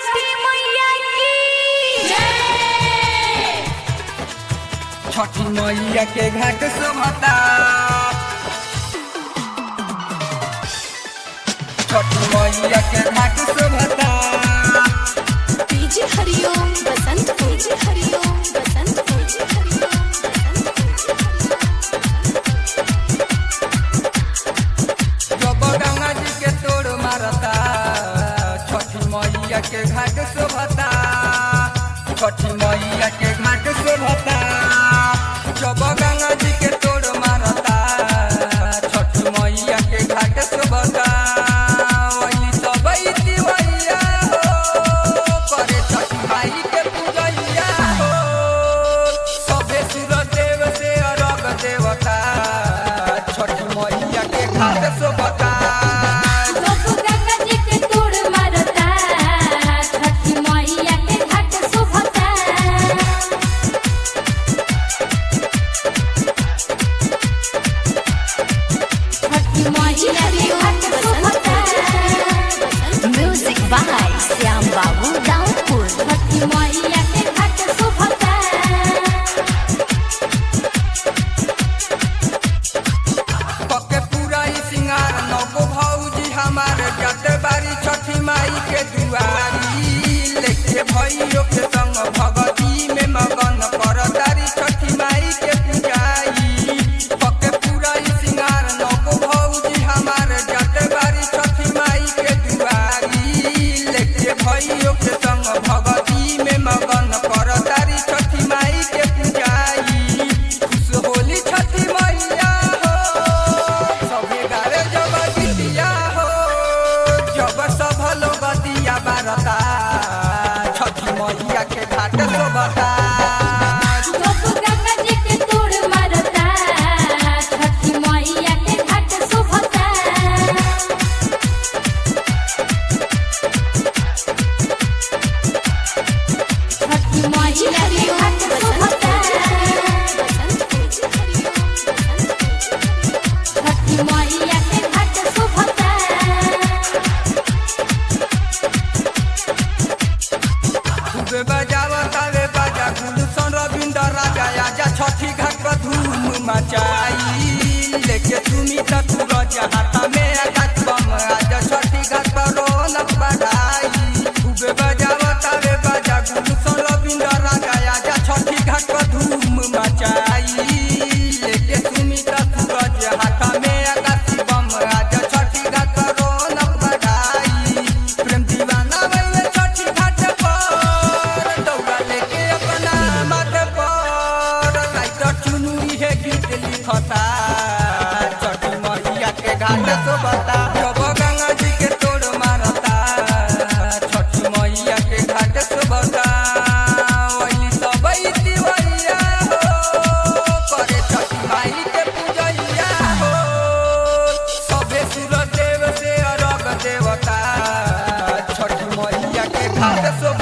छठी मैया की जय। छठी मैया के घाट शोभता, छठी मैया के घाट शोभता। डीजे हरिओम बसंत, डीजे हरिओम बसंत, डीजे हरिओम जब गंगा जी के तोड़ मारता, छठी मैया के घाट शोभता, छठी मैया के घाट शोभता। जब गंगा जी के तोड़ मारता, छठी मैया के घाट शोभता। वही सब दिवैया हो, करे छठी माई के पूजैया हो। सबे सूरज देव से अर्घ देवता, छठी मैया के घाट शोभता। गंगा जी के तोड़ मारता, छठी मैया के घाट शोभता। छठी मैया के घाट शोभता। म्यूजिक बाय श्याम बाबू दाऊदपुर। छठी मैया के घाट शोभता। पके पूरा ही सिंगार नौको भौजी हमार जाते बारी छठी माई के दुआरी। लेके भैयो के संग भगती में मगन कर तारी छठी माई के पूजाई। पके पूरा ही सिंगार नौको भौजी हमार जाते बारी छठी माई के दुआरी। लेके भैयो के संग भगती में मगन कर तारी छठी माई के पूजाई। खुश होली छठी मैया हो, सबे गारे जब गीतिया हो। जब सब लोग दिया बारता, छठी मैया के घाट शोभता। गंगा जी के तोड़ मारता, छठी मैया के घाट शोभता। छठी मैया के घाट शोभता। छठी मैया के घाट शोभता। खूबे बजावता रे बाजा गुलशन रविंद्र राजा। आजा छठी घाट पर धूम मचाई। लेके तुमी तक रजा हाथा में आकाश बम। आजा छठी घाट पर रौनक बढ़ाई। खूबे बजावता रे बाजा गुलशन रविंद्र राजा। आजा छठी घाट पर धूम मचाई। लेके तुमी तक रजा हाथा में आकाश बम। आजा छठी घाट पर रौनक बढ़ाई। प्रेम दीवाना वही छठी घाट पर, दौड़ा लेके अपना माथे पर। राइटर चुनुई है गीत लिखता, छठी मैया के घाट शोभता। जब गंगा जी के तोड़ मारता, छठी मैया के घाट शोभता। वही सब दिवैया हो, करे छठी माई के पूजैया हो। सबे सूरज देव से अर्घ देवता, छठी मैया के घाट शोभता।